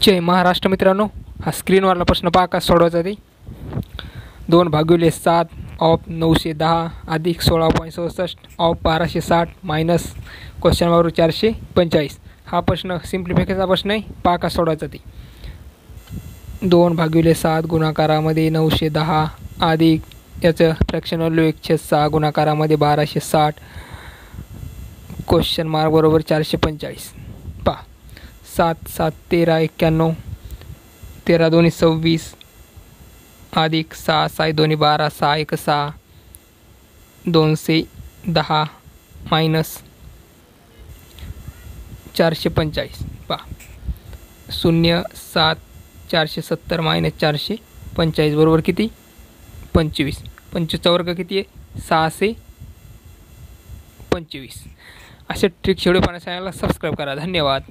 जय महाराष्ट्र मित्रांनो, हा स्क्रीनवरला प्रश्न पहा का सोडवायचा ते 2/7 ऑफ 910 अधिक 16.67 ऑफ 1260 मायनस क्वेश्चन मार्क 445। हा प्रश्न सिम्प्लिफिकेशनचा प्रश्न आहे, पहा का सोडवायचा ते 2/7 गुणाकारामध्ये 910 अधिक याचं फ्रॅक्शन व्हॅल्यू 1/6 गुणाकारामध्ये 1260 क्वेश्चन मार्क बरोबर 445। पहा 7 7 13 91 13 2 26 अधिक 6 6 2 12 6 1 6 210 मायनस 445। पहा 0 7 470 मायनस 445 बरोबर किती 25। 25चा वर्ग किती आहे 625। असे ट्रिक शेड्यूल पाहण्यासाठी सबस्क्राईब करा। धन्यवाद।